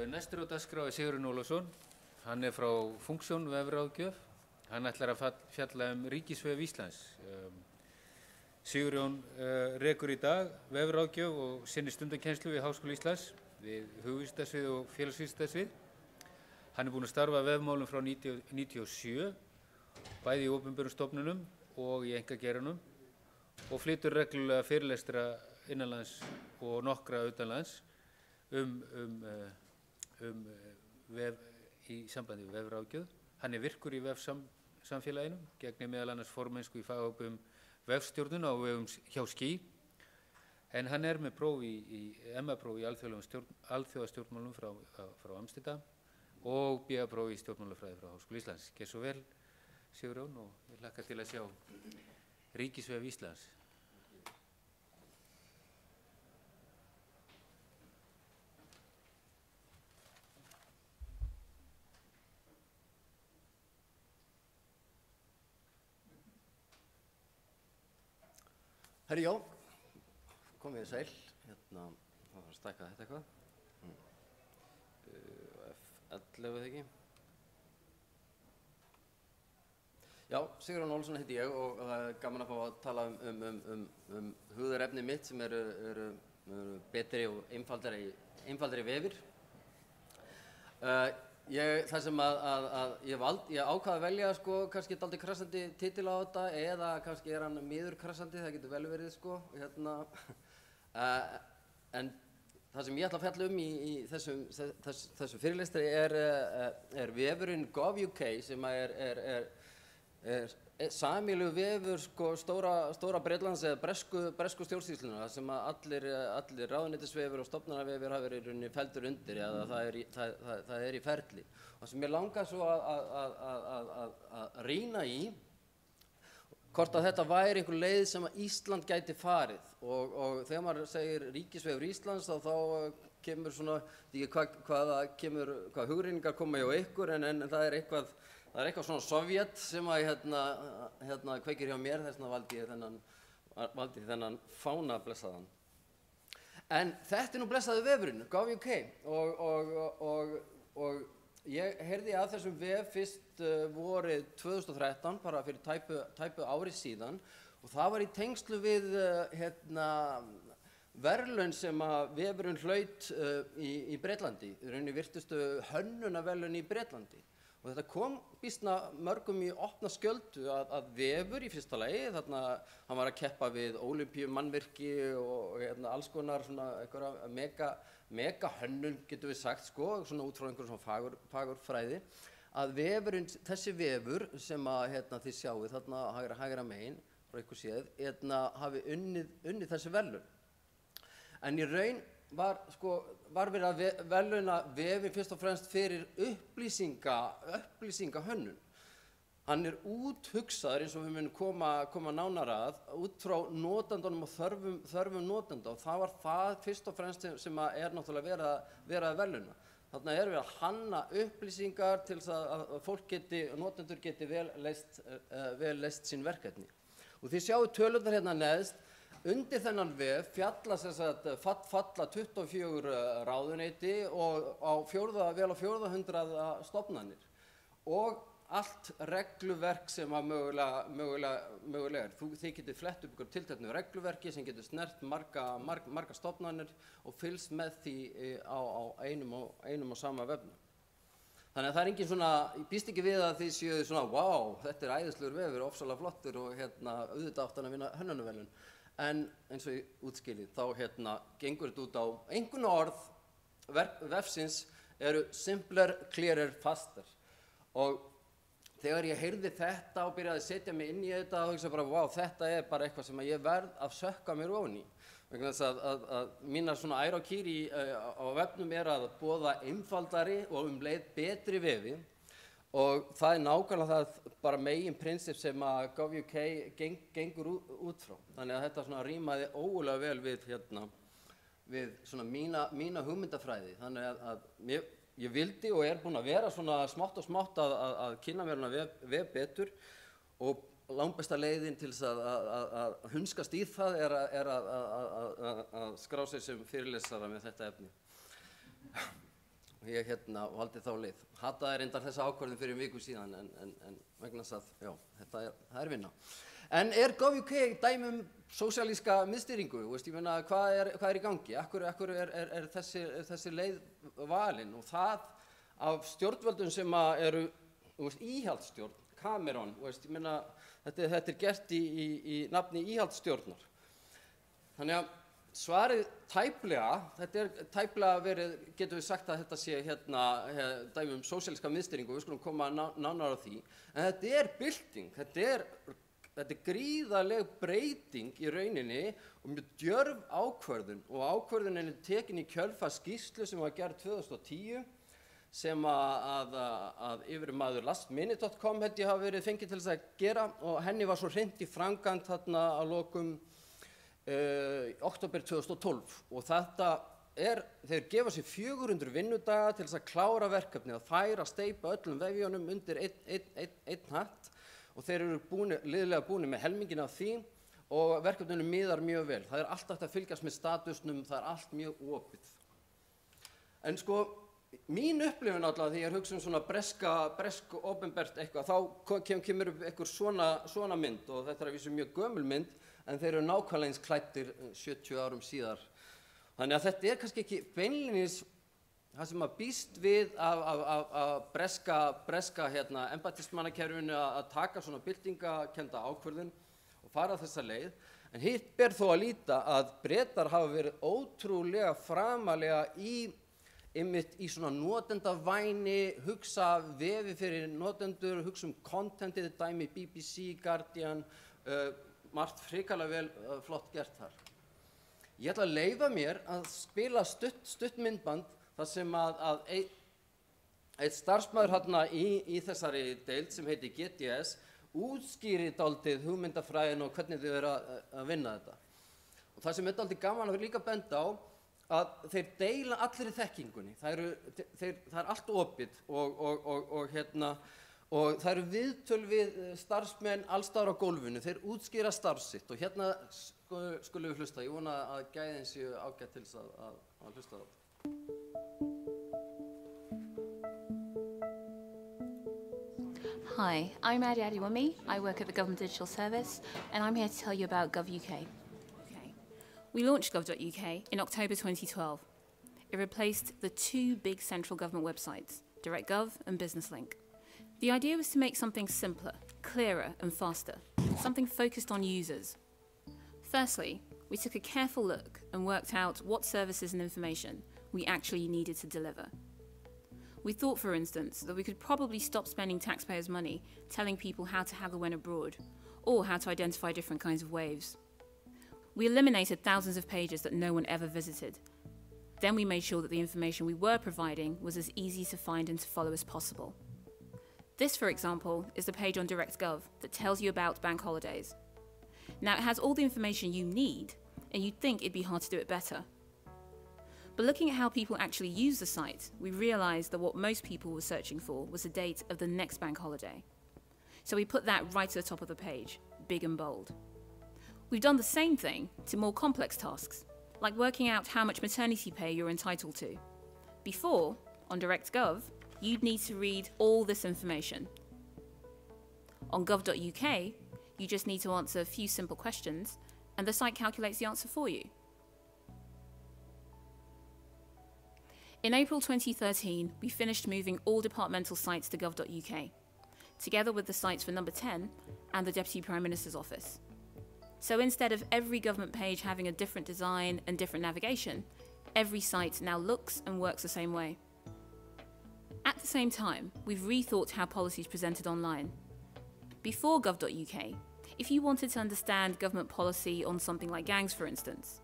Næstur á dagskrá Sigurjón Ólafsson. Hann frá Funksjón vefráðgjöf. Hann ætlar að fjalla ríkisvef Íslands. Sigurjón rekur í dag vefráðgjöf og sinnir stundakennslu við Háskóla Íslands við hugvísindasvið og félagsvísindasvið. Hann búinn að starfa að vefmálum frá 1997, bæði í opinberum stofnunum og í einkageiranum og flytur reglulega fyrirlestra innanlands og nokkra utanlands vef í sambandi við vefráðgjöf. Hann virkur í vefsamfélaginu, gegnir meðal annars formennsku í faghópum vefstjórnun á vegum hjá SKÍ, en hann með próf í MA-próf í alþjóðastjórnmálum frá Amsterdam og BA-próf í stjórnmálafræði frá Háskóla Íslands. Gjör svo vel, Sigurjón, og ég hlakka til að sjá ríkisvef Íslands. Herri, já, komið þið sæl, það var að stækka þetta eitthvað. F11 eða ekki. Já, Sigurjón Ólafsson heiti ég og það gaman að fá að tala hugðarefni mitt sem eru betri og einfaldari vefir. Það sem ég ákvað að velja kannski dálítið krassandi titil á þetta eða kannski hann miður krassandi, það getur vel verið en það sem ég ætla að fjalla í þessu fyrirlestri er vefurinn gov.uk sem er sameiginlegur vefur stóra Bretlands eða bresku stjórnsýslunnar sem allir ráðuneytisvefir og stofnanavefir hafa verið í rauninni felldir undir eða það í ferli. Og sem ég langar svo að rýna í hvort að þetta væri einhver leið sem að Ísland gæti farið og þegar maður segir ríkisvefur Íslands þá kemur svona hvað hugrenningar koma hjá ykkur en það er eitthvað svona Sovjet sem að kveikir hjá mér, þess vegna valdi ég þennan fána blessaðan. En þetta nú blessaði vefurinn, gov.uk, og ég heyrði að þessum vef fyrst vorið 2013, bara fyrir tæpu ári síðan, og það var í tengslu við verðlaun sem að vefurinn hlaut í Bretlandi, í rauninni virtustu hönnunarverðlaun í Bretlandi. Og þetta kom býsna mörgum í opna skjöldu að vefur í fyrsta lagi, þarna hann var að keppa við ólympíumannvirki og alls konar svona einhverja mega hönnun getum við sagt svona út frá einhverjum svona fagurfræði, að vefurinn, þessi vefur sem að þið sjáið þarna hægra megin frá ykkur séð, hafi unnið þessi verðlaun. En í raun var verið að verðlauna vefinn fyrst og fremst fyrir upplýsingahönnun. Hann úthugsaður, eins og við munum koma nánar að, út frá notendunum og þörfum notenda og það var það fyrst og fremst sem náttúrulega verið að verðlauna. Þarna við að hanna upplýsingar til að fólk notendur geti vel leyst sín verkefni. Og þið sjáu tölurnar hérna neðst. Undir þennan vef falla 24 ráðuneyti og vel á 400 stofnanir og allt regluverk sem að mögulega er. Þið getið flett upp ykkur tilteknu regluverki sem getur snert marga stofnanir og fylgst með því á einum og sama vefnum. Þannig að það engin svona, ég býst ekki við að þið séu svona, wow, þetta æðislegur vefur, ofsalega flottur og auðvitað átt hann að vinna hönnunarverðlaun. En eins og ég útskýrði, þá gengur þetta út á einhvern orð vefsins eru simpler, clearer, faster. Og þegar ég heyrði þetta og byrjaði að setja mig inn í þetta, þá hugsaði bara, wow, þetta bara eitthvað sem ég verð að sökka mér ofan í. Vegna þess að mínar svona ær og kýr á vefnum að boða einfaldari og leið betri vefi. Og það nákvæmlega það bara megin prinsip sem að gov.uk gengur út frá. Þannig að þetta rýmaði ógulega vel við svona mína hugmyndafræði. Þannig að ég vildi og búinn að vera svona smátt og smátt að kynna mér vef betur og langbesta leiðin til þess að hunskast í það að skrá sig sem fyrirlesara með þetta efni. ég valdi þá leið. Hataði reyndar þessa ákvörðun fyrir viku síðan en vegna þess að, já, það er vinna. En gov.uk dæmi sósíalíska miðstýringu, veist, ég meina, hvað er í gangi? Akkur er þessi leið valin? Og það af stjórnvöldum sem eru, veist, íhaldsstjórn, Cameron, veist, ég meina, þetta er gert í nafni íhaldsstjórnar. Þannig að svarið tæplega, þetta tæplega verið, getum við sagt að þetta sé dæmi sósíalíska miðstýringu, við skulum koma nánar á því, en þetta er bylting, þetta er gríðarleg breyting í rauninni og mjög djörf ákvörðun og ákvörðunin er tekin í kjölfar skýrslu sem var gerð 2010 sem að yfirmaður lastminute.com held ég hafa verið fengið til þess að gera og henni var svo hrint í framkvæmd þarna að lokum október 2012 og þeir gefa sér 400 vinnudaga til þess að klára verkefni að steypa öllum vefjónum undir einn hatt og þeir eru liðlega búnir með helmingin af því og verkefninu miðar mjög vel. Það er alltaf hægt að fylgjast með statusnum, það er allt mjög opið. En sko, mín upplifun alltaf þegar ég hugsa svona bresk opinbert eitthvað, þá kemur upp einhver svona mynd og þetta er að vísu mjög gömul mynd en þeir eru nákvæmlega eins klæddir 70 árum síðar. Þannig að þetta er kannski ekki beinlínis það sem að býst við af breska embættismannakerfinu að taka svona byltingakennda ákvörðun og fara þessa leið. En hitt ber þó að líta að Bretar hafa verið ótrúlega framalega í svona notendavæni, hugsa vefi fyrir notendur, hugsa contentið, dæmi BBC, Guardian, margt hrikalega vel flott gert þar. Ég ætla að leyfa mér að spila stutt myndband þar sem að einn starfsmaður hérna í þessari deild sem heitir GTS útskýri dálítið hugmyndafræðin og hvernig þau eru að vinna þetta. Og það sem er dálítið gaman að líka benda á að þeir deila allir í þekkingunni. Það er allt opið og það eru viðtöl við starfsmenn allstaðar á gólfinu, þeir útskýra starf sitt og hérna skulum við hlusta, ég vona að gæðin séu ágætt til þess að hlusta á. Hi, I'm Adi Adiwumi. I work at the Government Digital Service and I'm here to tell you about gov.uk. We launched gov.uk in October 2012. It replaced the two big central government websites, DirectGov and BusinessLink. The idea was to make something simpler, clearer and faster, something focused on users. Firstly, we took a careful look and worked out what services and information we actually needed to deliver. We thought, for instance, that we could probably stop spending taxpayers' money telling people how to haggle when abroad, or how to identify different kinds of waves. We eliminated thousands of pages that no one ever visited. Then we made sure that the information we were providing was as easy to find and to follow as possible. This, for example, is the page on DirectGov that tells you about bank holidays. Now, it has all the information you need, and you'd think it'd be hard to do it better. But looking at how people actually use the site, we realised that what most people were searching for was the date of the next bank holiday. So we put that right at the top of the page, big and bold. We've done the same thing to more complex tasks, like working out how much maternity pay you're entitled to. Before, on DirectGov, you'd need to read all this information. On gov.uk, you just need to answer a few simple questions, and the site calculates the answer for you. In April 2013, we finished moving all departmental sites to gov.uk, together with the sites for Number 10 and the Deputy Prime Minister's office. So instead of every government page having a different design and different navigation, every site now looks and works the same way. At the same time, we've rethought how policy is presented online. Before gov.uk, if you wanted to understand government policy on something like gangs, for instance,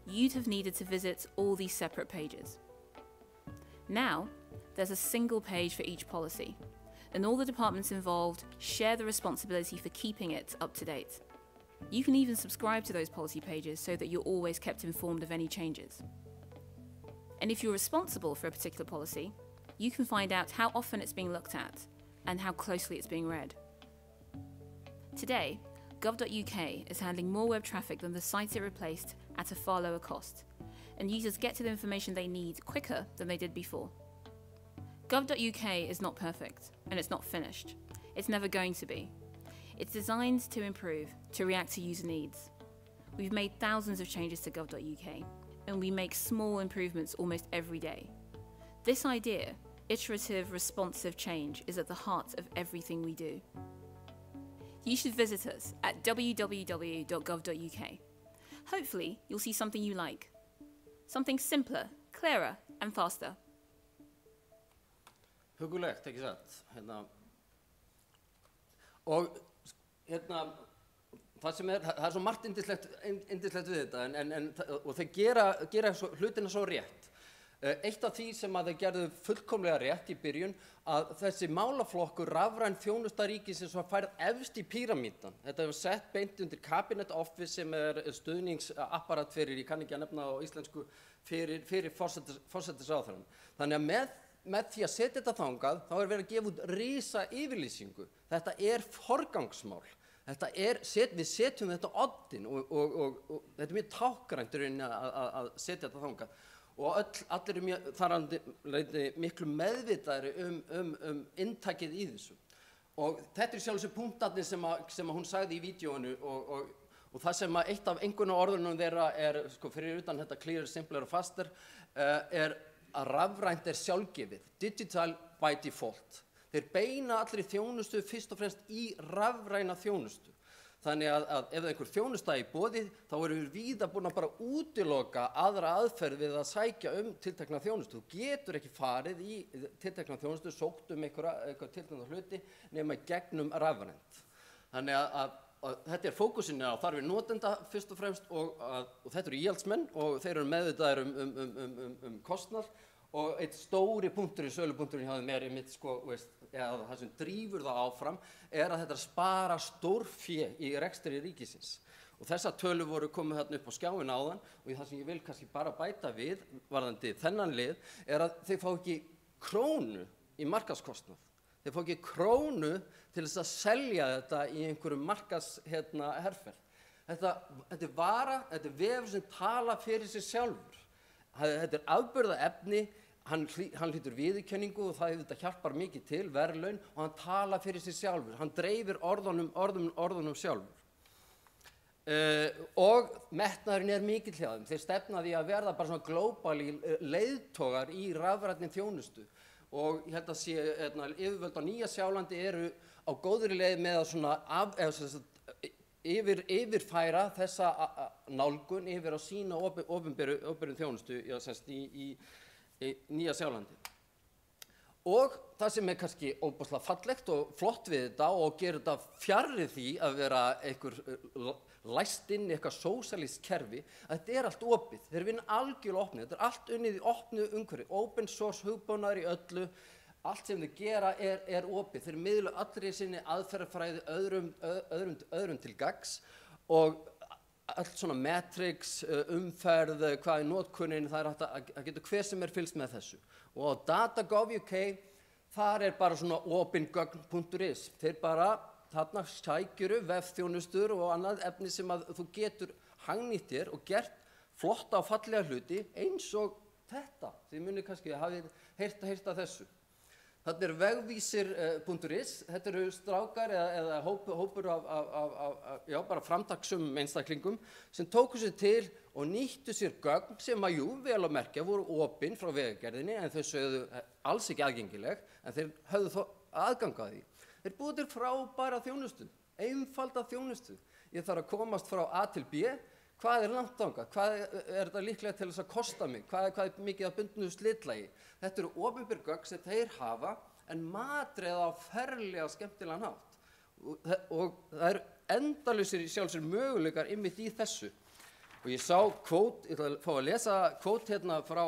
you'd have needed to visit all these separate pages. Now, there's a single page for each policy, and all the departments involved share the responsibility for keeping it up to date. You can even subscribe to those policy pages so that you're always kept informed of any changes. And if you're responsible for a particular policy, you can find out how often it's being looked at and how closely it's being read. Today, gov.uk is handling more web traffic than the sites it replaced at a far lower cost, and users get to the information they need quicker than they did before. Gov.uk is not perfect, and it's not finished. It's never going to be. It's designed to improve, to react to user needs. We've made thousands of changes to Gov.uk, and we make small improvements almost every day. This idea, iterative, responsive change, is at the heart of everything we do. You should visit us at www.gov.uk. Hopefully, you'll see something you like. Something simpler, clearer, and faster. Hugulegt, ekki satt. Og það sem það svo margt yndislegt við þetta, og þeir gera hlutina svo rétt. Eitt af því sem að þeir gerðu fullkomlega rétt í byrjun, að þessi málaflokkur rafræn þjónusta ríkisins var færð efst í píramídan. Þetta var sett beint undir Cabinet Office sem stuðningsapparat fyrir, ég kann ekki að nefna á íslensku, fyrir forsætisráðherrann. Þannig að með því að setja þetta þangað, þá verið að gefa út risa yfirlýsingu. Þetta forgangsmál. Við setjum þetta á oddinn og þetta mjög tákgrænt að setja þetta þangað. Og allir þar miklu meðvitaðri inntakið í þessu. Og þetta sjálfsög punktarnir sem hún sagði í vídeóinu og það sem eitt af einkunnarorðunum þeirra fyrir utan þetta clear, simpler og faster, að rafrænt sjálfgefið, digital by default. Þeir beina allir í þjónustu fyrst og fremst í rafræna þjónustu. Þannig að ef einhver þjónusta í boði, þá erum við víða búin að bara útiloka aðra aðferð við að sækja tiltekna þjónustu. Þú getur ekki farið í tiltekna þjónustu, sótt eitthvað tiltekna hluti, nema gegnum rafrænt. Þannig að þetta fókusinn á þarfir notenda fyrst og fremst og þetta eru íhaldsmenn og þeir eru meðvitaðir kostnað og eitt stóri punktur í sölupunkturinn hjá þeim einmitt eða það sem drífur það áfram að þetta spara stórfé í rekstri ríkisins. Og þessar tölur voru komið þarna upp á skjáin áðan og það sem ég vil kannski bara bæta við varðandi þennan lið að þeir fá ekki krónu í markaðskostnað. Þeir fá ekki krónu til þess að selja þetta í einhverjum markaðsherferð. Þetta vara, þetta vefur sem tala fyrir sig sjálfur. Þetta afburðaefni, hann hlýtur viðurkenningu og það hjálpar mikið til, verðlaun, og hann tala fyrir sig sjálfur. Hann dreifir orðunum sjálfur. Og metnaðurinn mikill hjá þeim. Þeir stefna því að verða bara svona glóbali leiðtogar í rafrænni þjónustu. Og ég held að yfirvöld á Nýja-Sjálandi eru á góðri leið með að yfirfæra þessa nálgun yfir á sína opinberu þjónustu í Nýja-Sjálandi. Og það sem kannski óbúslega fallegt og flott við þetta og gerir þetta fjarri því að vera einhver læst inn í eitthvað sósíalískt kerfi, að þetta allt opið. Þeir vinna algjörlega opnið. Þetta allt unnið í opnu umhverfi, open source hugbúnaður í öllu. Allt sem þeir gera opið. Þeir miðla allri sinni aðferðafræði öðrum til gagns og allt svona metrics, umferð, hvað notkunin, það hægt að geta hver sem fylgst með þessu. Og á data.gov.uk, þar bara svona opingögn.is. Þeir bara, þarna sækjuru, vefþjónustur og annað efni sem að þú getur hagnýtt þér og gert flotta og fallega hluti eins og þetta. Þið munið kannski hafið heyrt af þessu. Þetta vegvísir.is, þetta eru strákar eða hópur af bara framtakssömum einstaklingum sem tóku sér til og nýttu sér gögn sem vel að merkja voru opin frá Vegagerðinni en þau sögðu alls ekki aðgengileg en þeir höfðu þó aðgang að því. Þeir búið til frábæra þjónustu, einfalda þjónustu. Ég þarf að komast frá A til B. Hvað langt þangað? Hvað þetta líklega til þess að kosta mig? Hvað mikið að bundnu slitlagi? Þetta eru opinber gögn sem þeir hafa en matreið á ferlega skemmtilegan hátt. Og það endalausir sjálfsög möguleikar einmitt í þessu. Og ég sá kvót, ég ætla að fá að lesa kvót frá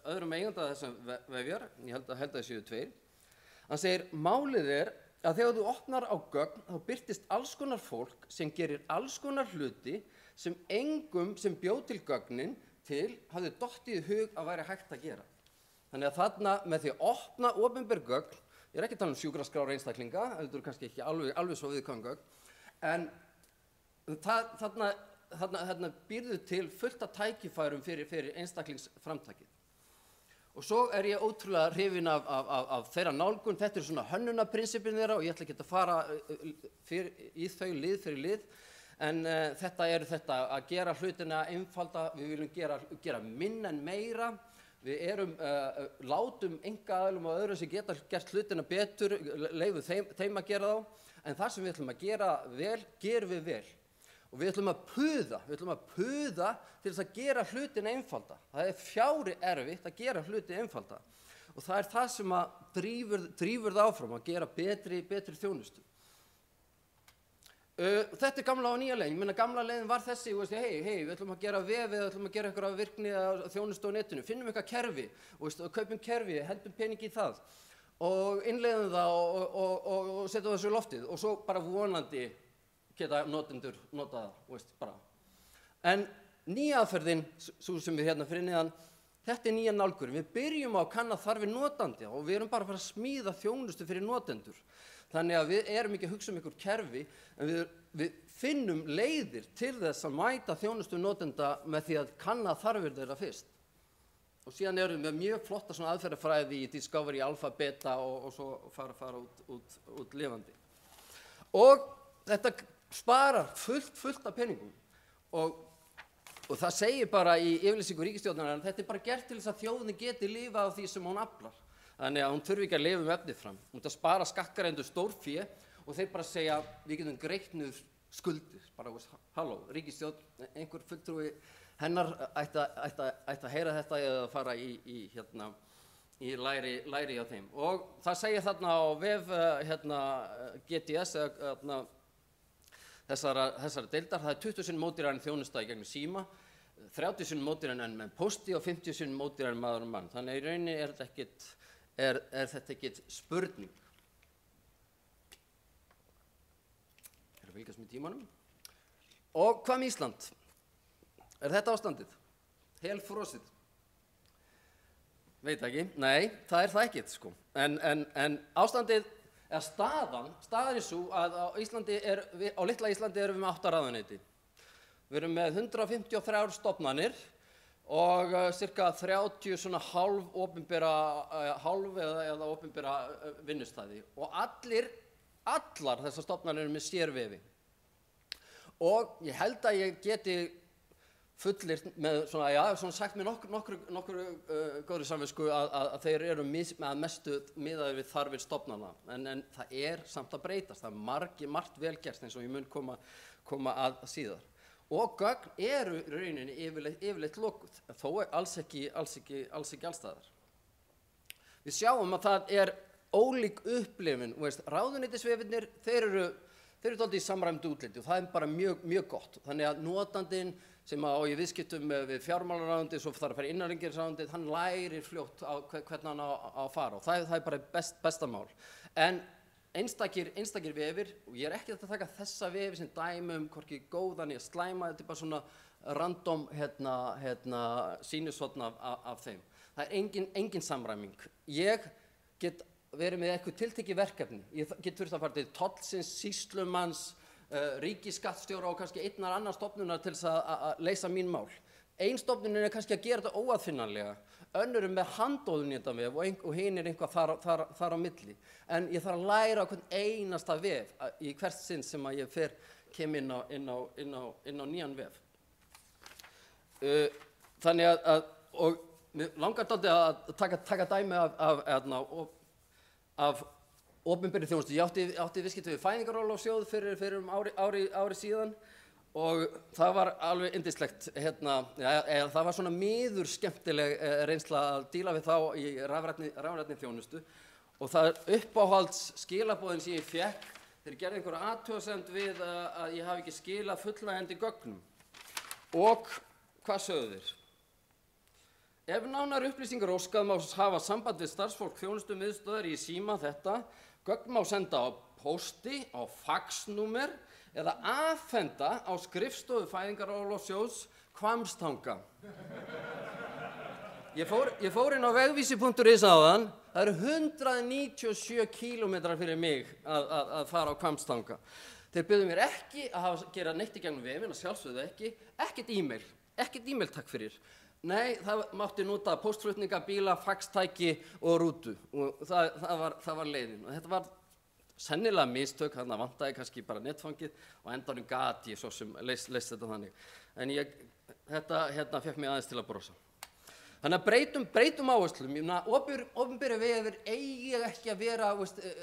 öðrum eiganda þessum vefjar, ég held að það séu 2. Hann segir, málið að þegar þú opnar á gögn, þá birtist alls konar fólk sem gerir alls konar hluti sem engum sem bjó til gögnin til hafði dottið í hug að væri hægt að gera. Þannig að þarna með því að opna opinber gögn, ég ekki að tala sjúkraskrár einstaklinga, þetta eru kannski ekki alveg svo viðkvæm gögn, en þarna býrðu til fullt af tækifærum fyrir einstaklingsframtakið. Og svo ég ótrúlega hrifinn af þeirra nálgun. Þetta svona hönnunarprinsipin þeirra og ég ætla ekki að fara í þau lið fyrir lið. En þetta að gera hlutina einfalda, við viljum gera minna en meira. Við látum einkaaðilum og öðrum sem geta gert hlutina betur, leyfum þeim að gera þá. En það sem við ætlum að gera vel, gerum við vel. Og við ætlum að puða til þess að gera hlutina einfalda. Það fjári erfitt að gera hluti einfalda. Og það það sem að drífur það áfram, að gera betri þjónustu. Þetta gamla og nýja leiðin. Ég meina, gamla leiðin var þessi, við ætlum að gera vefið, við ætlum að gera eitthvað virkni að þjónustu á netinu. Finnum eitthvað kerfi, kaupum kerfi, hendum pening í það. Og innleiðum það og setjum þessu í loftið. Og svo bara vonandi geta notendur nota það, bara. En nýja aðferðin, svo sem við hérna fyrir neðan, þetta nýja nálgun. Við byrjum á að kanna þarfir notandi og við erum bara að fara að smíða þjónustu fyrir notendur. Þannig að við erum ekki að hugsa ykkur kerfi, en við finnum leiðir til þess að mæta þjónustu notenda með því að kanna þarfir þeirra fyrst. Og síðan erum við með mjög flotta svona aðferðafræði í Discovery, Alpha, Beta og svo fara út lifandi. Og þetta sparar fullt af peningum og það segir bara í yfirlýsingu ríkisstjórnarinnar að þetta bara gert til þess að þjóðin geti lifað á því sem hún aflar. Þannig að hún þurfi ekki að lifa efnið fram. Hún það spara skattgreiðendur stórfé og þeir bara segja við getum greitt niður skuldir. Bara, halló, ríkisstjórn, einhver fulltrúi hennar ætti að heyra þetta eða fara í læri á þeim. Og það segir þarna á vef GTS þessara deildar, það 20 sinnum mótdýrari en þjónusta í gegnum síma, 30 sinnum mótdýrari en með pósti og 50 sinnum mótdýrari en maður og mann. Þannig í rauninni er þetta ekkert spurning. Að fylgjast með tímanum. Og hvað með Ísland? Er þetta ástandið? Helfrosið? Veit ekki. Nei, það er það ekkert, sko. En ástandið eða staðan svo að á litla Íslandi erum við með 8 ráðuneyti. Við erum með 153 stofnanir og cirka 30 svona hálf eða opinbera vinnustæði. Og allar þessar stofnanir eru með sérvefi. Og ég held að ég geti fullyrt með svona sagt með nokkru góðri samvisku að þeir eru að mestu miðaðir við þarfir stofnana. En það samt að breytast. Það margt vel gerst eins og ég mun koma að síðar. Og gögn eru í rauninni yfirleitt lokuð, þó alls ekki allstaðar. Við sjáum að það ólík upplifun. Ráðuneytisvefirnir, þeir eru dálítið í samræmdu útliti og það bara mjög gott. Þannig að notandinn sem á í viðskiptum við fjármálaráðuneytið, svo þarf að fara innanríkisráðuneytið, hann lærir fljótt á hvernig hann á að fara og það bara besta mál. En einstakir vefir, og ég ekki að taka þessa vefi sem dæmi hvorki góðan í að slæma, þetta bara svona random sýnishorn af þeim. Það engin samræming. Ég get verið með eitthvað tiltekið verkefni. Ég get þurft að fara til tollsins, sýslumanns, ríkisskattstjóra og kannski annar stofnunar til þess að leysa mín mál. Ein stofnunin kannski að gera þetta óaðfinnanlega, önnur með handóðun í þetta vef og hin eitthvað þar á milli. En ég þarf að læra á hvern einasta vef í hvert sinn sem að ég kem inn á nýjan vef. Þannig og mér langar dálítið að taka dæmi af opinberri þjónustu. Ég átti viðskipti við fæðingarorlofssjóð fyrir ári síðan og það var alveg yndislegt. Það var svona miður skemmtileg reynsla að díla við þá í rafrænni þjónustu og það uppáhalds skilaboðin sem ég fékk þegar gerði einhverja athugasemd við að ég hafi ekki skilað fullnægjandi gögnum. Og hvað sögðu þeir? Ef nánari upplýsingar óskað má hafa samband við starfsfólk þjónustumiðstöðvar í síma þetta, gögn má senda á pósti, á faxnúmer eða afhenda á skrifstofu Fæðingarorlofssjóðs Hvammstanga. Ég fór inn á vegvísi.is áðan, það eru 197 kílómetrar fyrir mig að fara á Hvammstanga. Þeir buðu mér ekki að gera neitt í gegnum vefinn, að sjálfsögðu ekkert e-mail takk fyrir. Nei, það mátti nota póstflutninga, bíla, faxtæki og rútu og það var leiðin og þetta var sennilega mistök, þarna vantaði kannski bara netfangið og endanum gat ég svo sem leyst þetta þannig. En þetta fekk mig aðeins til að brosa. Þannig að breytum áherslum. Opinberir vefir eiga ekki að vera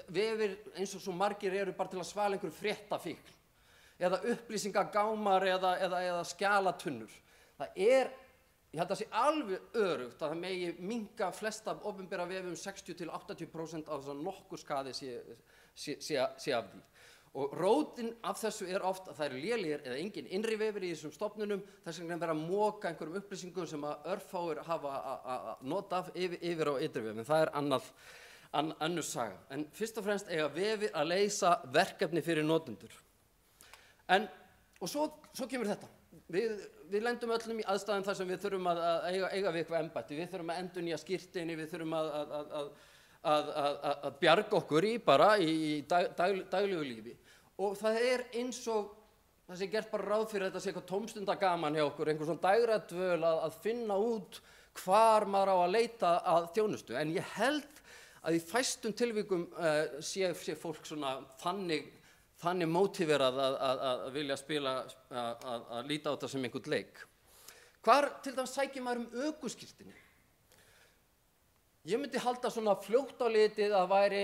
vefir eins og svo margir eru bara til að svala einhverju fréttafíkn eða upplýsingagámar eða skjalatunnur. Ég held að sé alveg örugt að það megi minnka flesta opinbera vefum 60–80% af þess að nokkur skaði sé af því. Og rótin af þessu oft að það eru lélegir eða engin innri vefir í þessum stofnunum, þess vegna vera að moka einhverjum upplýsingum sem að örfáir hafa að nota af yfir á ytri vefum. Það önnur saga. En fyrst og fremst eiga vefir að leysa verkefni fyrir notendur. Og svo kemur þetta. Við lendum öllum í aðstæðum þar sem við þurfum að eiga við eitthvað embætti. Við þurfum að endurnýja skírteini, við þurfum að bjarga okkur í daglegu lífi. Og það eins og það sé gert bara ráð fyrir þetta sé eitthvað tómstundagaman hjá okkur, einhver svona dægradvöl að finna út hvar maður á að leita að þjónustu. En ég held að í fæstum tilvikum sé fólk svona þannig mótiverað að vilja spila, að líta á þetta sem einhvern leik. Hvar til dæmis sækir maður ökuskírteini? Ég myndi halda svona fljótt á litið að væri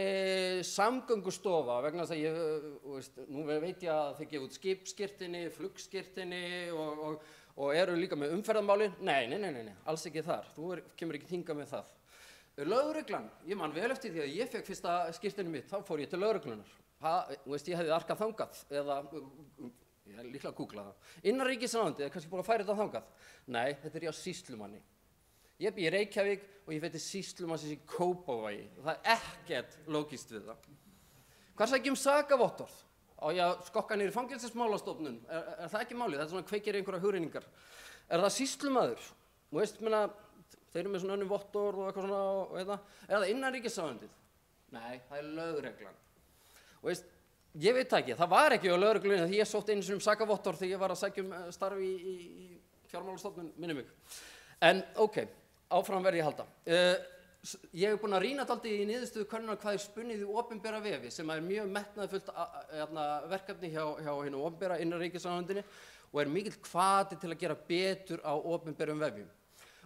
samgöngustofa vegna þess að nú veit ég að þeir gefa út skipskírteini, flugskírteini og eru líka með umferðarmálin. Nei, alls ekki þar. Þú kemur ekki hingað með það. Lögreglan, ég man vel eftir því að ég fekk fyrsta skírteini mitt, þá fór ég til lögreglunar. Ég hefði arkað þangað eða, ég hef líklega að googla það. Innanríkisráðuneytið kannski búin að færa þetta þangað. Nei, þetta hjá sýslumanni. Ég bý í Reykjavík og ég veit sýslumannsins í Kópavogi. Það ekkert lógískt við það. Hvað sækjum sakavottorð? Á ég að skokka niður í fangelsismálastofnun? Er það ekki málið? Þetta svona kveikir einhverja hugrenningar. Er það sýslumaður? Þeir eru með svona önnur vottorð og eitthvað svona. Er það innanríkisráðuneytið? Nei, það lögreglan. Ég veit ekki, það var ekki á lögreglunni því ég sótti einu sinni sakavottorð þegar ég var að sækja starfi í fjármálastofnun, minni mig. En áfram verð ég halda. Ég hef búin að rýna dálítið í niðurstöðu könnunar hvað spunnið í opinbera vefi sem mjög metnaðarfullt verkefni hjá hinu opinbera innanríkisráðuneytinu og mikill hvati til að gera betur á opinberum vefjum.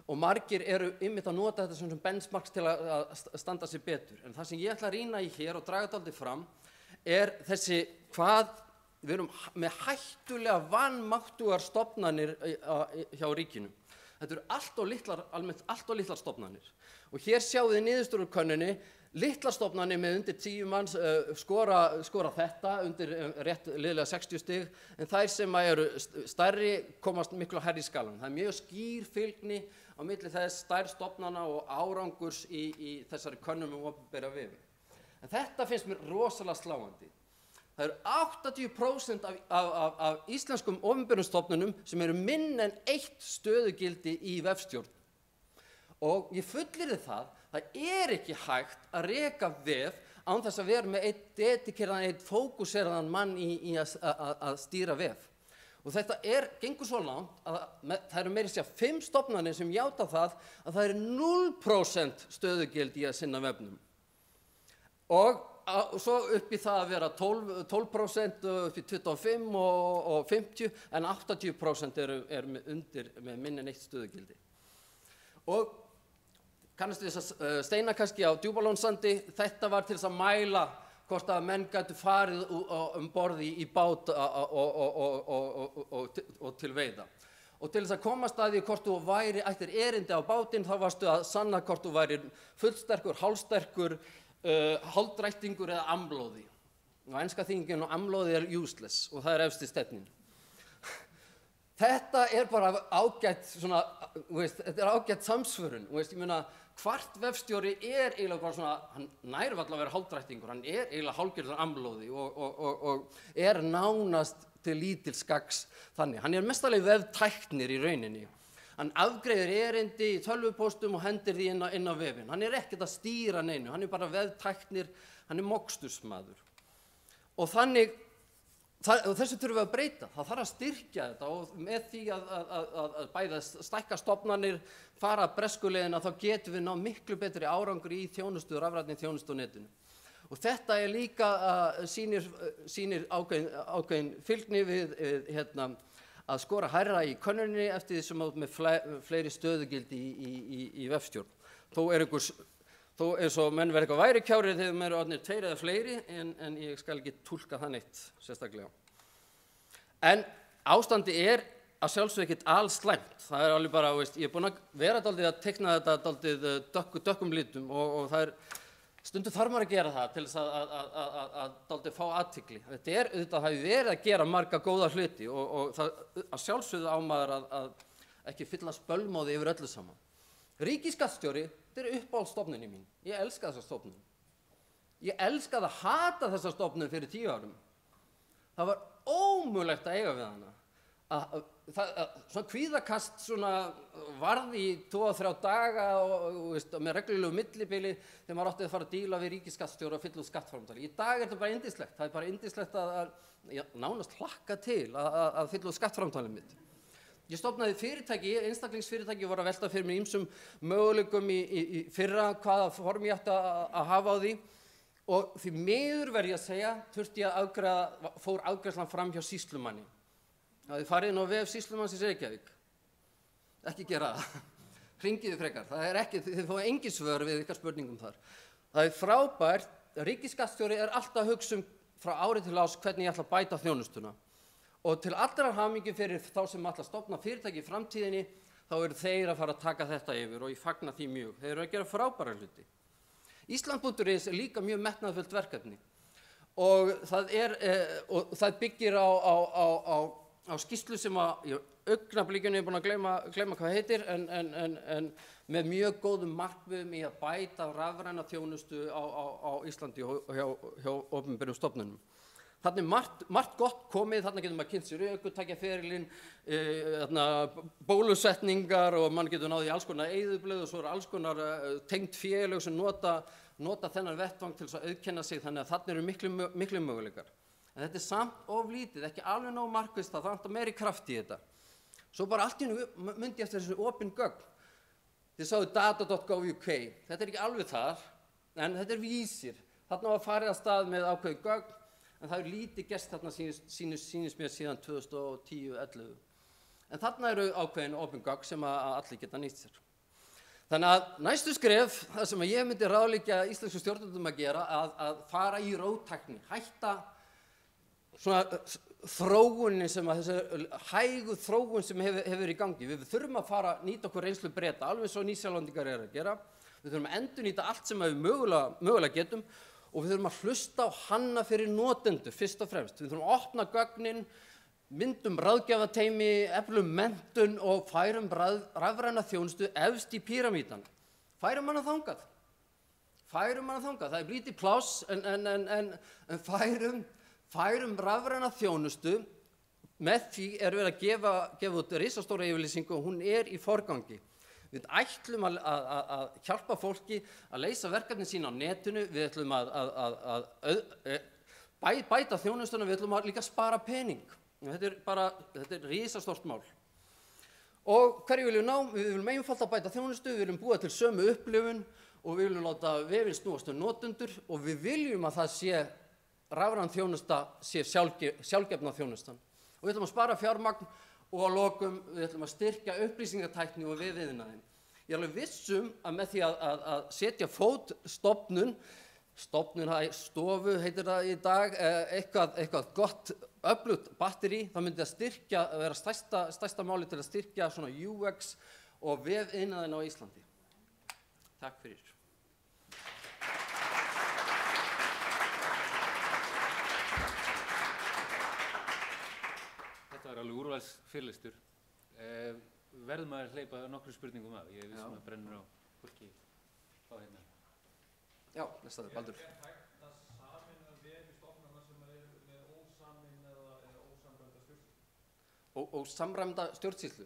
Og margir eru einmitt að nota þetta sem benchmarks til að standa sig betur. En það sem ég ætla að rýna í hér og draga dálítið fram þessi hvað við erum með hættulega vanmáttugar stofnanir hjá ríkinu. Þetta eru almennt allt of litlar stofnanir. Og hér sjáum við niðurstöður úr könnuninni, litlar stofnanir með undir 10 manns skora þetta undir rétt liðlega 60 stig, en þær sem eru stærri komast miklu hærri í skalanum. Það mjög skýr fylgni á milli þess stærð stofnana og árangurs í þessari könnun opinbera vefi. En þetta finnst mér rosalega sláandi. Það eru 80% af íslenskum opinberum stofnunum sem eru minna en 1 stöðugildi í vefstjórn. Og ég fullyrði það ekki hægt að reka vef án þess að vera með einn fókuseraðan mann í að stýra vef. Og þetta gengur svo langt að það eru meira að segja 5 stofnanir sem játa það að það eru 0% stöðugildi í að sinna vefnum. Og svo upp í það að vera 12% upp í 25 og 50, en 80% eru með minni en 1 stöðugildi. Og kannast þess að steina kannski á Djúpalónssandi, þetta var til þess að mæla hvort að menn gætu farið borði í bát og til veiða. Og til þess að komast að því hvort þú ættir erindi á bátinn, þá varstu að sanna hvort þú væri fullsterkur, hálfsterkur, hálfdrættingur eða amlóði. Og enska þýðingin á amlóði useless og það efst í stefnin. Þetta bara ágætt svona, þetta ágætt samsvörun, ég meina, hvart vefstjóri eiginlega bara svona, hann nær varla að vera hálfdrættingur, hann eiginlega hálfgerður amlóði og nánast til lítils gagns þannig. Hann mestalegi vefntæknir í rauninni. Hann afgreiðir erindi í tölvupóstum og hendir því inn á vefinn. Hann ekkert að stýra neinu, hann bara vefntæknir, hann mokstursmaður. Og þannig þessu þurfum við að breyta. Það þarf að styrkja þetta og með því að bæða stækka stofnanir, fara breskuleiðina, þá getum við náð miklu betri árangur í þjónustu, rafrænni þjónustu á netinu. Og þetta líka sýnir ákveðin fylgni við að skora hærra í könnuninni eftir því sem með fleiri stöðugildi í vefstjórn. Þó eins og menn verða eitthvað værukjárir þegar menn eru orðnir 2 eða fleiri, en ég skal ekki túlka það neitt sérstaklega. En ástandi að sjálfsögðu ekkert alslæmt. Það alveg bara, ég búinn að vera dálítið að teikna þetta dálítið dökkum litum og það stundum þarf maður að gera það til þess að dálítið fá athygli. Þetta hafi verið að gera marga góða hluti og það að sjálfsögðu á maður að ekki fyllast bölmóði yfir öllu saman. Ríkisskattstjóri, þetta uppáhaldsstofnunin mín. Ég elska þessa stofnun. Ég elskaði að hata þessa stofnun fyrir 10 árum. Það var ómögulegt að eiga við hana. Svona kvíðakast varð í 2-3 daga og með reglulegu millibili þegar maður átti að fara að díla við ríkisskattstjóra og fylla út skattframtali. Í dag þetta bara yndislegt. Það bara yndislegt að nánast hlakka til að fylla út skattframtalið mitt. Ég stofnaði fyrirtæki, einstaklingsfyrirtæki voru að velta fyrir mér ýmsum möguleikum í fyrra hvaða form ég ætti að hafa á því og því miður verð ég að segja fór afgreiðslan fram hjá sýslumanni. Það hefði farið inn á vef sýslumannsins í Reykjavík. Ekki gera það. Hringiðu frekar. Þið fáið engin svör við ykkar spurningum þar. Það frábært. Ríkisskattstjóri alltaf að hugsa frá ári til árs hvernig ég ætla að bæta þjónustuna. Og til allrar hamingju fyrir þá sem ætla að stofna fyrirtæki í framtíðinni, þá eru þeir að fara að taka þetta yfir og ég fagna því mjög. Þeir eru að gera frábæra hluti. Ísland.is líka mjög metnaðarfullt verkefni og það byggir á skýrslu sem í augnablikinu búin að gleyma hvað heitir, en með mjög góðum markmiðum í að bæta rafræna þjónustu á Íslandi hjá opinberum stofnunum. Þannig margt gott komið, þarna getur maður kynnt sér ökutækjaferilinn, bólusetningar og mann getur náð í alls konar eyðublöð og svo alls konar tengd félög sem nota þennan vettvang til þess að auðkenna sig, þannig að þarna eru miklu möguleikar. En þetta samt of lítið, ekki alveg nóg markvisst, það vantar meiri kraft í þetta. Svo bara allt í einu myndi ég eftir þessu opin gögn. Þið sáðu data.gov.uk, þetta ekki alveg þar, en þetta vísir. Þarna var farið að stað með ákveðið gögn, en það lítið gerst þarna sýnist mér síðan 2010-11. En þarna eru ákveðin opin gögn sem að allir geta nýtt sér. Þannig að næstu skref, það sem ég myndi ráðleggja íslensku stjórnvöldum að gera, að fara í róttækni, hætta svona þróunin þessi hægu þróun sem hefur í gangi. Við þurfum að nýta okkur reynslu Breta, alveg svo Nýsjálendingar eru að gera. Við þurfum að endurnýta allt sem við mögulega getum og við þurfum að hlusta á hanna fyrir notendur fyrst og fremst. Við þurfum að opna gögnin, myndum ráðgjafateymi, eflum menntun og færum rafræna þjónustu efst í píramídan. Færum hana þangað. Það lítið pláss en færum rafræna þjónustu. Með því verið að gefa út risastóra yfirlýsingu og hún í forgangi. Við ætlum að hjálpa fólki að leysa verkefnin sín á netinu, við ætlum að bæta þjónustuna, við ætlum að líka spara pening. Þetta risastórt mál. Og hverju viljum ná? Við viljum einfalda bæta þjónustu, við viljum búa til sömu upplifun og við viljum láta vefinn snúast notendur og við viljum að það sé rafræn þjónusta sé sjálfgefna þjónustan. Og við ætlum að spara fjármagn og að lokum við ætlum að styrkja upplýsingatækni og vefmiðnaðinn. Ég er alveg vissum að með því að setja fót stofu heitir það í dag, eitthvað gott öflugt batteri, það myndi að vera stærsta máli til að styrkja svona UX og vefmiðnaðinn á Íslandi. Takk fyrir. Þetta var alveg úrvalsfyrirlestur. Verðum að hleypa nokkru spurningum af. Ég vissum að brennur á fólki á hérna. Já, lestaðu, Baldur. Hægt að sameina vefi stofnana sem eru með ósameinaða eða ósamræmda stjórnsýslu? Ósamræmda stjórnsýslu?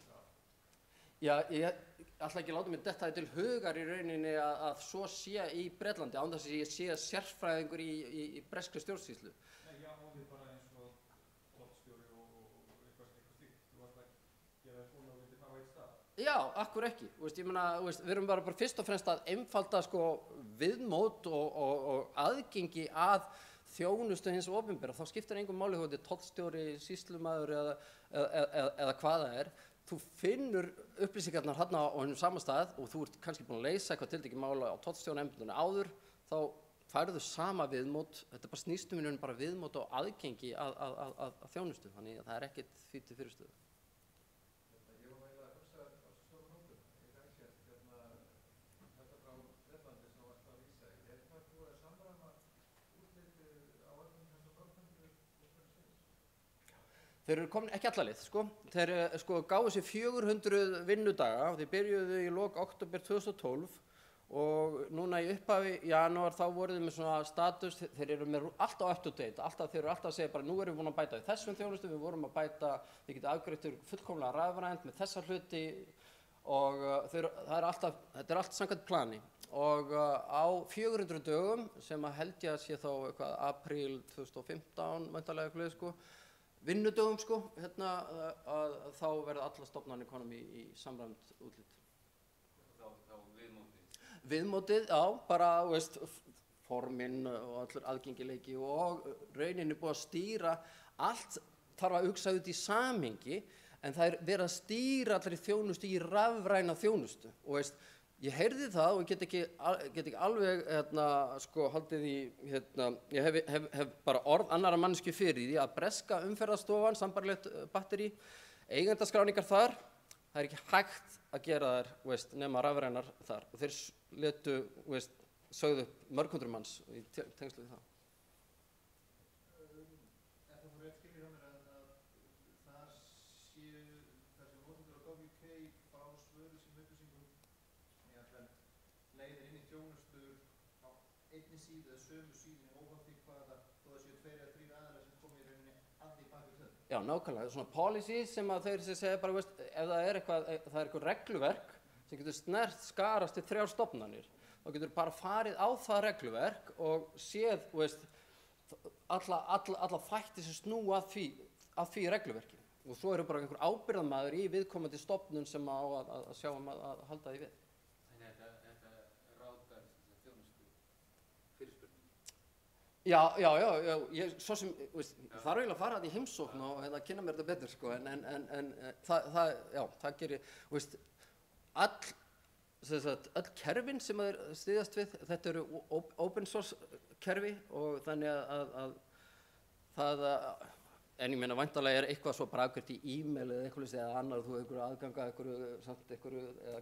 Já, ég ætla ekki að láta mér detta til hugar í rauninni að svo sé í Bretlandi, án þess að ég sé sérfræðingur í breskri stjórnsýslu. Nei, já, og við bara eins og Já, akkur ekki. Ég meina, við erum bara fyrst og fremst að einfalda sko viðmót og aðgengi að þjónustu hins opinbera. Þá skiptir engum máli hvort þetta er tollstjóri, sýslumaður eða hvað það er. Þú finnur upplýsingarnar þarna á einum sama stað og þú ert kannski búin að leysa eitthvað tiltekið mála á tollstjóraembættinu áður, þá færðu sama viðmót. Þetta bara snýst bara viðmót og aðgengi að þjónustu. Þannig að það er ekkert því til fyrirstöðu. Þeir eru komin ekki alla leið, sko. Þeir gáfu sér 400 vinnudaga og þeir byrjuðu í lok október 2012 og núna í upphafi janúar þá voru þeir með svona status, þeir eru með alltaf up to date, þeir eru alltaf að segja bara nú erum við búin að bæta í þessum þjónustu, við vorum að bæta, við getum afgreitt fullkomlega rafrænt með þessa hluti og þetta er allt samkvæmt plani. Og á 400 dögum sem að held ég að sé þá eitthvað apríl 2015 væntanlega eitthvað, sko, vinnudögum sko, þá verða allar stofnanir konum í samræmt útlit. Þá viðmótið? Viðmótið, já, bara, forminn og allur aðgengileiki og rauninni búið að stýra, allt þarf að hugsa út í samhengi, en það er verið að stýra allri þjónustu í rafræna þjónustu. Og ég heyrði það og get ekki alveg haldið í, ég hef bara orð annarra manneskju fyrir því að breska umferðarstofan, sambærilegt batteri, eigendaskráningar þar, það er ekki hægt að gera þær, nema rafrænar þar. Og þeir sögðu upp mörg hundruð manns í tengslu við það. Er það rétt skilið hjá mér að þar séu þessi notendur á GovUK fá svörum upplýsingum leiðir inn í þjónustur á einni síðu eða sömu síðunni óháð því hvaða, þó það séu 2 eða 3 aðilar sem komi í rauninni að því bak við þau. Já, nákvæmlega, svona policy sem að þeir segja bara, ef það er eitthvað regluverk sem getur skarast til 3 stofnanir, þá getur bara farið á það regluverk og séð, alla þætti sem snúa að því regluverki. Og svo eru bara einhver ábyrgðarmaður í viðkomandi stofnun sem á að sjá að halda því við. Já, svo sem, þarf eiginlega að fara þetta í heimsókn og kynna mér þetta betur, sko, en það gerir, öll kerfin sem þeir styðjast við, þetta eru open source kerfi og þannig að það, en ég meina væntanlega er eitthvað svo bara afgreitt í e-mail eða eitthvað eða annar, þú hefur aðgang að einhverju eða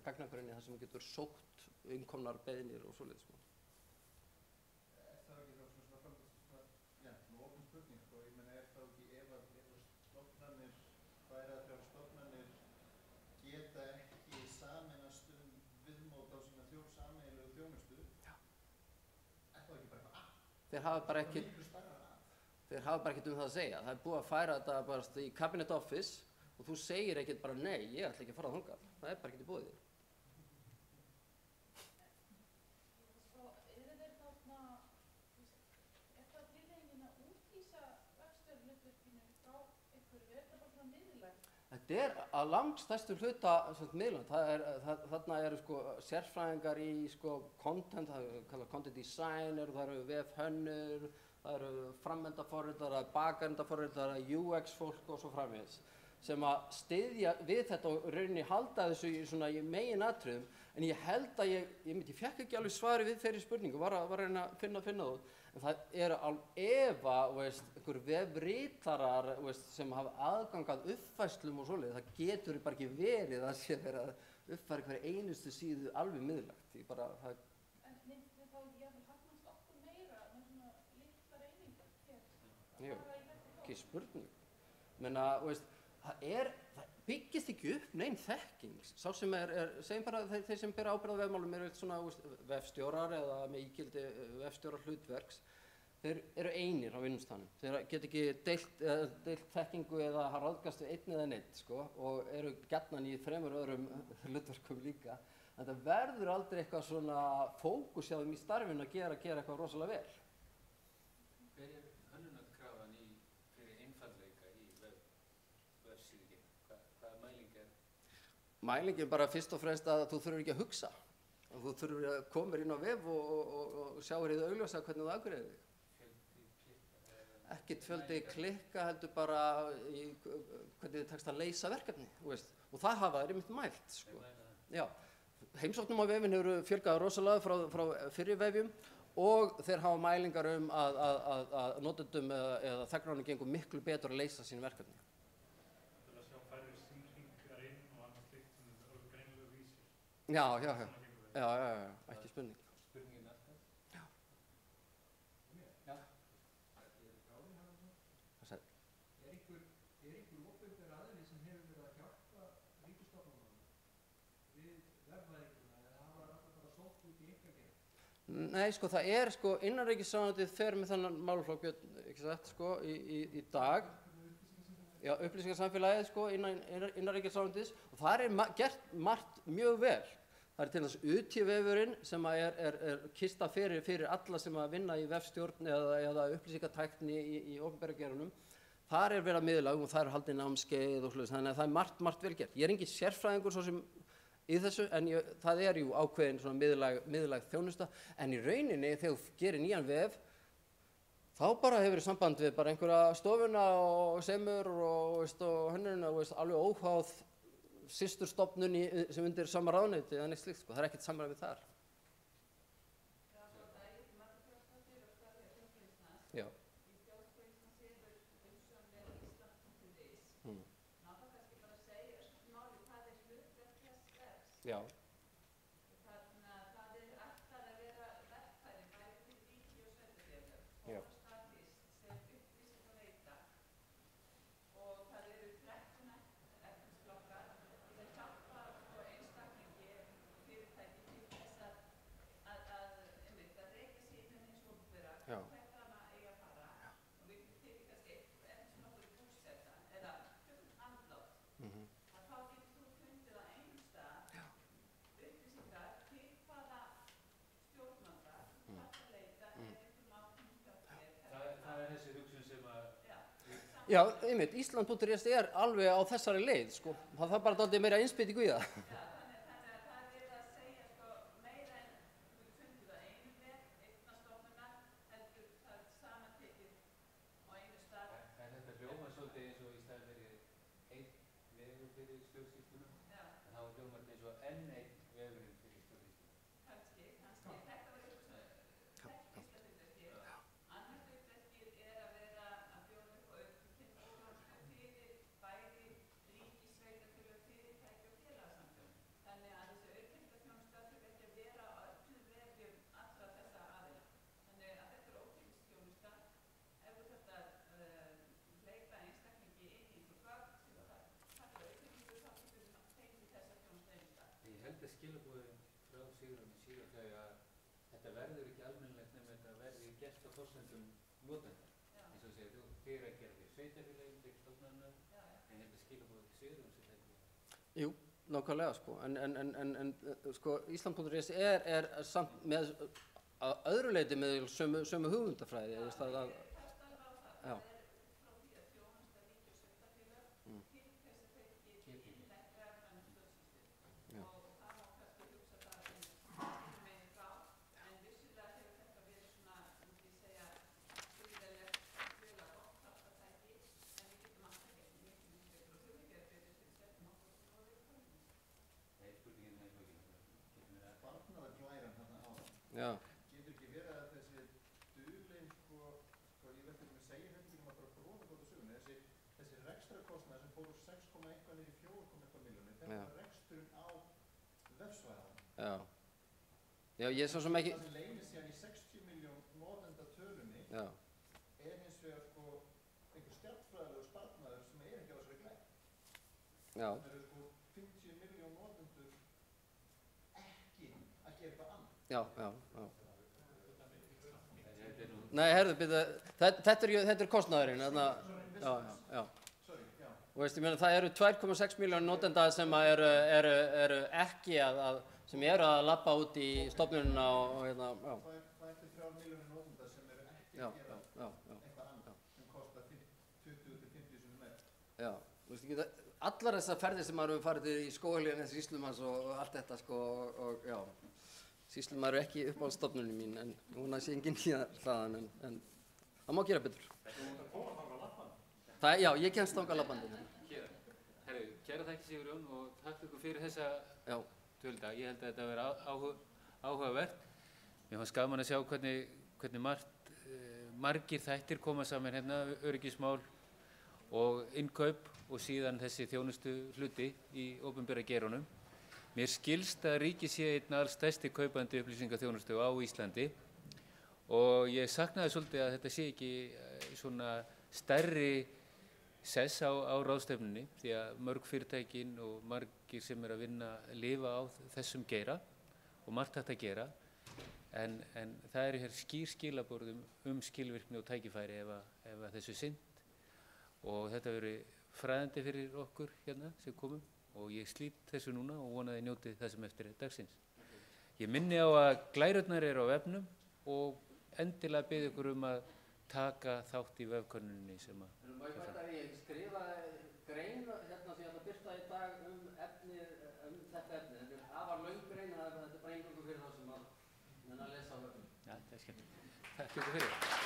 gagnagrunni þar sem þú getur sótt innkomnar beiðnir og svoleiðis, sko. Þeir hafa bara ekkert það að segja. Það er búið að færa þetta bara í Cabinet Office og þú segir ekkert bara nei, ég ætla ekki að fara þangað. Það er bara ekkert í boði þér. Eru þeir þarna, er það tilhengið að útlýsa vefstjórnhlutverkinu frá einhverju? Er það bara svona miðlægt? Þetta er að langstærstu hluta miðlun. Þarna eru sérfræðingar í content, það er kallað content designer, það eru vefhönnur, það eru framvendaforritar, það er bakendaforritar, það er UX-fólk og svo framvegis sem að styðja við þetta og rauninni halda þessu í meginatriðum. En ég held að ég fékk ekki alveg svari við þeirri spurningu, var að reyna að finna það. En það eru einhver vefritarar sem hafa aðgang að uppfærslum og svoleiðis. Það getur bara ekki verið að sé verið að uppfæra hverja einustu síðu alveg miðlægt. En myndi þið þá jafnvel hagnast okkur meira með svona litlar einingar hér? Jú, ekki spurning. Menna, það byggist ekki upp nein þekking. Sá sem segjum bara þeir sem bera ábyrgð á vefmálum eru svona vefstjórar eða með ígildi vefstjórar hlutverks. Þeir eru einir á vinnustaðnum. Þeir geta ekki deilt þekkingu eða ráðgast við einn eða neitt, sko, og eru gjarnan í 3 öðrum hlutverkum líka. En það verður aldrei eitthvað svona fókus hjá þeim í starfinu að gera eitthvað rosalega vel. Hver er hönnunarkrafan fyrir einfaldleika í vefsíðugina? Hvaða mæling er? Mælingin bara fyrst og fremst að þú þurfur ekki að hugsa. Þú þurfur að koma inn á vef og sjá þér augljósa hvernig þú afgreiðir þig. Ekkert fjöldi klikka heldur bara í hvernig þið tekst að leysa verkefni, þú veist. Og það hafa þeir einmitt mælt, sko. Já, heimsóknum á vefinn hefur fjölgað rosalega frá fyrri vefjum og þeir hafa mælingar að notendum eða þegnarnir gengur miklu betur að leysa sín verkefni. Til að sjá færri símhringar inn og annað slíkt sem eru greinilega vísir. Já, ekki spurning. Spurningin alltaf. Já. Já. Hvað sagði? Er einhver opinber aðili sem hefur verið að hjálpa ríkisstofnunum við vefvæðinguna eða hafa alltaf bara sótt út í einkageira? Nei, sko, það er, sko, innanríkisráðuneytið fer með þennan málaflokk, Björn, ekki satt, sko, í dag. Já, upplýsingasamfélagið, sko, innanríkisráðuneytis og þar er gert margt mjög vel. Það er til þess UT-vefurinn sem er kista fyrir alla sem að vinna í vefstjórn eða upplýsingatækni í opinbera geiranum. Þar er verið að miðla og það er haldið námskeið og svoleiðis, þannig að það er margt vel gert. Ég er engin sérfræðingur svo sem í þessu, en það er jú ákveðin svona miðlæg þjónusta, en í rauninni þegar þú gerir nýjan vef, þá bara hefur samband við bara einhverja stofuna og semur og hönnurinn og alveg óháð systurstofnun sem undir sama ráðuneyti eða neitt slíkt, sko. Það er ekkert samræmi þar. Já. Já. Já, einmitt, Ísland.is er alveg á þessari leið, sko. Það þarf bara dálítið meira innspýtingu í það. Þetta hljómar svolítið eins og í staðinn fyrir einn vefur fyrir stjórnsýsluna, en þá hljómar þetta eins og enn einn vefurinn fyrir stjórnsýsluna. Skilaboðin frá Sigrúnu síðan þau að þetta verður ekki almennilegt nema þetta verður gert á forsendum notenda. Eins og segir, þið er að gera því sveitarfélagin, fyrir stofnanna, en þetta skilaboðin til Sigrúnu sem þetta. Jú, nákvæmlega, sko. En sko, Ísland.is er samt með að öðru leyti með sömu hugmyndafræði, þú veist að já. Já. Getur ekki verið að þessi dulin, sko, ég veit ekki að segja þetta ekki bara bróða góða söguna, þessi rekstrakostnaður sem fór úr 6,1 niður í 4,1 milljónir, þetta er reksturinn á vefsvæðan. Já. Já, ég er svo sem ekki. Það sem leynir síðan í 60 milljón notenda tölunni er hins vegar, sko, einhver stjartfræðilegur sparnaður sem er ekki á þessari glæð. Já. Það eru, sko, 50 milljón notendur ekki að gera eitthvað annað. Já. Nei, herðu, þetta er kostnaðurinn, þarna, já. Og veist, ég meina, það eru 2,6 milljónir notenda sem eru ekki sem eru að labba út í stofnunina og hérna, já. Það er til 3 milljónir notenda sem eru ekki að gera eitthvað annað, sem kostar 20 til 50 sem meir. Já, þú veist ekki, allar þessar ferðir sem maður hefur farið til í skóghelgina sýslumanns og allt þetta sko og já, sýslumaður er ekki uppáhaldsstofnunin mín en hún sé enginn hlaðan en það má gera betur. Já, ég kemst þangað labbandi. Herru, kæra þakki Sigurjón og takk ykkur fyrir þessa dvölda. Ég held að þetta verið áhugavert. Mér fannst gaman að sjá hvernig margir þættir koma saman hérna, öryggismál og innkaup og síðan þessi þjónustu hluti í opinbera geiranum. Mér skilst að ríkið sé einn allstærsti kaupandi upplýsingaþjónustu á Íslandi og ég saknaði svolítið að þetta sé ekki svona stærri sess á ráðstefnunni því að mörg fyrirtækin og margir sem að lifa á þessum geira og margt hægt að gera en það eru hér skilaboð skilvirkni og tækifæri ef að þessu sinnt og þetta verið fræðandi fyrir okkur hérna sem komum og ég slít þessu núna og vona að þið njótið það sem eftir dagsins. Ég minni á að glærurnar eru á vefnum og endilega bið ykkur að taka þátt í vefkönnuninni sem að Ég skrifaði grein hérna sem ég ætla að birta í dag þetta efni. Þetta er afar löng grein, þetta er bara eingöngu fyrir þá sem að lesa á vefnum. Já, það er skemmt. Takk ykkur fyrir.